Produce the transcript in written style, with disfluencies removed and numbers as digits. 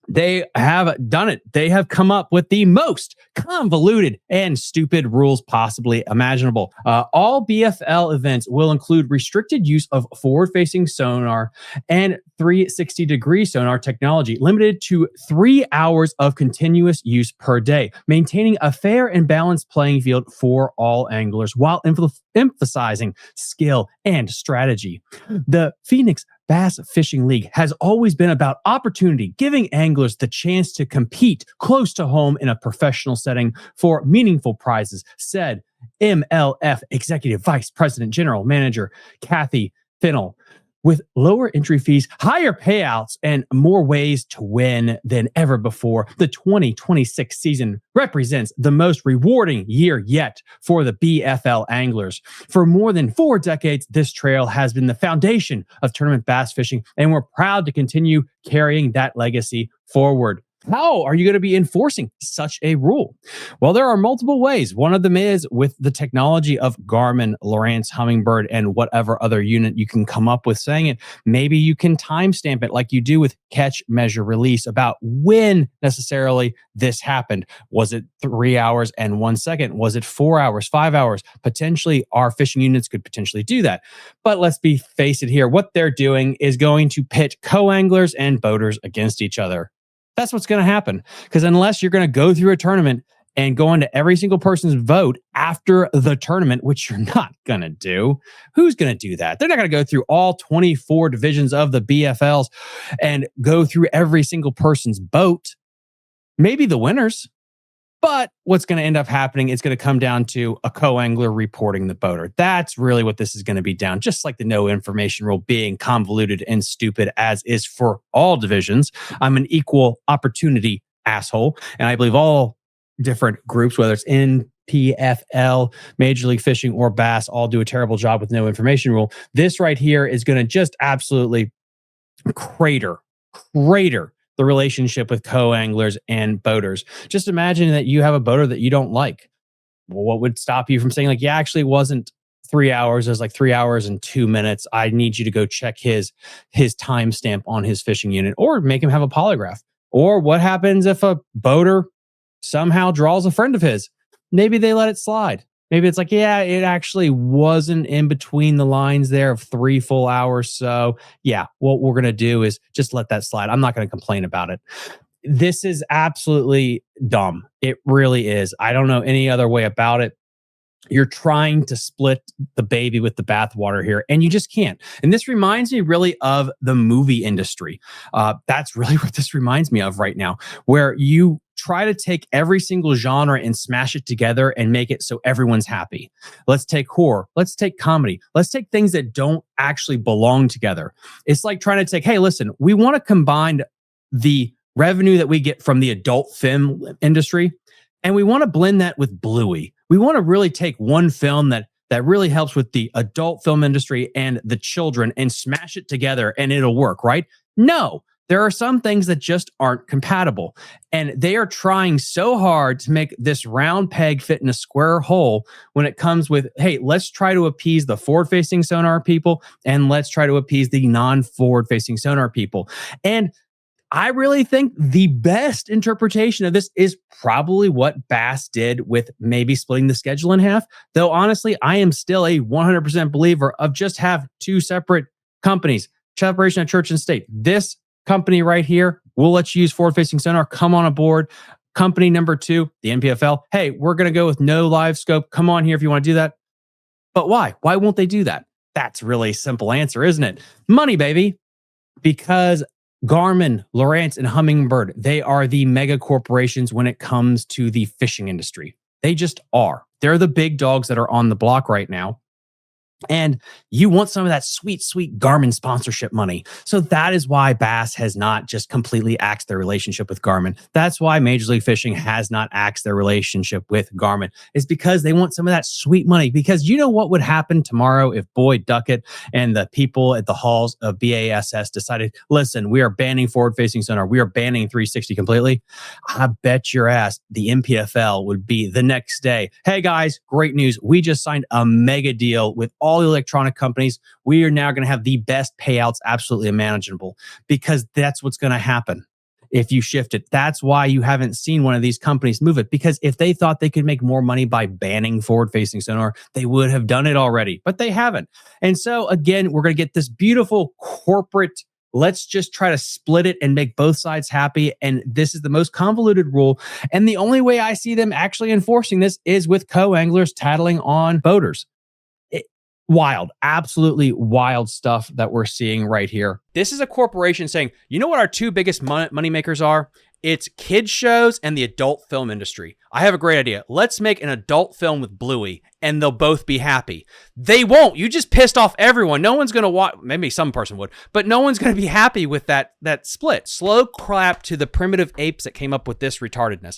They have done it. They have come up with the most convoluted and stupid rules possibly imaginable. All BFL events will include restricted use of forward facing sonar and 360-degree sonar technology, limited to 3 hours of continuous use per day, maintaining a fair and balanced playing field for all anglers while emphasizing skill and strategy. The Phoenix Bass Fishing League has always been about opportunity, giving anglers the chance to compete close to home in a professional setting for meaningful prizes, said MLF Executive Vice President General Manager Kathy Finnell. With lower entry fees, higher payouts, and more ways to win than ever before, the 2026 season represents the most rewarding year yet for the BFL anglers. For more than 4 decades, this trail has been the foundation of tournament bass fishing, and we're proud to continue carrying that legacy forward. How are you going to be enforcing such a rule? Well, there are multiple ways. One of them is with the technology of Garmin, Lowrance, Humminbird, and whatever other unit you can come up with saying it. Maybe you can timestamp it like you do with catch, measure, release about when necessarily this happened. Was it 3 hours and 1 second? Was it 4 hours, 5 hours? Potentially, our fishing units could potentially do that. But let's face it here. What they're doing is going to pit co-anglers and boaters against each other. That's what's going to happen. Because unless you're going to go through a tournament and go into every single person's vote after the tournament, which you're not going to do, who's going to do that? They're not going to go through all 24 divisions of the BFLs and go through every single person's boat. Maybe the winners. But what's going to end up happening is going to come down to a co-angler reporting the boater. That's really what this is going to be down, just like the no information rule being convoluted and stupid as is for all divisions. I'm an equal opportunity asshole. And I believe all different groups, whether it's NPFL, Major League Fishing, or Bass, all do a terrible job with no information rule. This right here is going to just absolutely crater the relationship with co-anglers and boaters. Just imagine that you have a boater that you don't like. Well, what would stop you from saying like, yeah, actually it wasn't 3 hours, it was like 3 hours and 2 minutes. I need you to go check his timestamp on his fishing unit, or make him have a polygraph. Or what happens if a boater somehow draws a friend of his? Maybe they let it slide. Maybe it's like, yeah, it actually wasn't in between the lines there of 3 full hours. So yeah, what we're going to do is just let that slide. I'm not going to complain about it. This is absolutely dumb. It really is. I don't know any other way about it. You're trying to split the baby with the bathwater here, and you just can't. And this reminds me really of the movie industry. That's really what this reminds me of right now, where you try to take every single genre and smash it together and make it so everyone's happy. Let's take horror. Let's take comedy. Let's take things that don't actually belong together. It's like trying to take, hey, listen, we want to combine the revenue that we get from the adult film industry, and we want to blend that with Bluey. We want to really take one film that really helps with the adult film industry and the children and smash it together and it'll work, right? No, there are some things that just aren't compatible. And they are trying so hard to make this round peg fit in a square hole when it comes with, hey, let's try to appease the forward-facing sonar people and let's try to appease the non-forward-facing sonar people. And I really think the best interpretation of this is probably what Bass did with maybe splitting the schedule in half. Though honestly, I am still a 100% believer of just have 2 separate companies, separation of church and state. This company right here, we'll let you use forward-facing sonar. Come on aboard. Company number 2, the NPFL. Hey, we're going to go with no live scope. Come on here if you want to do that. But why? Why won't they do that? That's really a simple answer, isn't it? Money, baby. Because Garmin, Lowrance, and Humminbird, they are the mega corporations when it comes to the fishing industry. They just are. They're the big dogs that are on the block right now. And you want some of that sweet, sweet Garmin sponsorship money. So that is why Bass has not just completely axed their relationship with Garmin. That's why Major League Fishing has not axed their relationship with Garmin. It's because they want some of that sweet money. Because you know what would happen tomorrow if Boyd Duckett and the people at the halls of BASS decided, listen, we are banning forward-facing sonar. We are banning 360 completely. I bet your ass the MPFL would be the next day. Hey guys, great news. We just signed a mega deal with all the electronic companies. We are now going to have the best payouts absolutely imaginable, because that's what's going to happen. if you shift it. That's why you haven't seen one of these companies move it, because if they thought they could make more money by banning forward facing sonar, they would have done it already, but they haven't. And so again, we're going to get this beautiful corporate, let's just try to split it and make both sides happy. And this is the most convoluted rule. And the only way I see them actually enforcing this is with co-anglers tattling on boaters. Wild, absolutely wild stuff that we're seeing right here. This is a corporation saying, you know what our two biggest money makers are? It's kids shows and the adult film industry. I have a great idea. Let's make an adult film with Bluey and they'll both be happy. They won't. You just pissed off everyone. No one's going to watch. Maybe some person would, but no one's going to be happy with that split. Slow clap to the primitive apes that came up with this retardedness.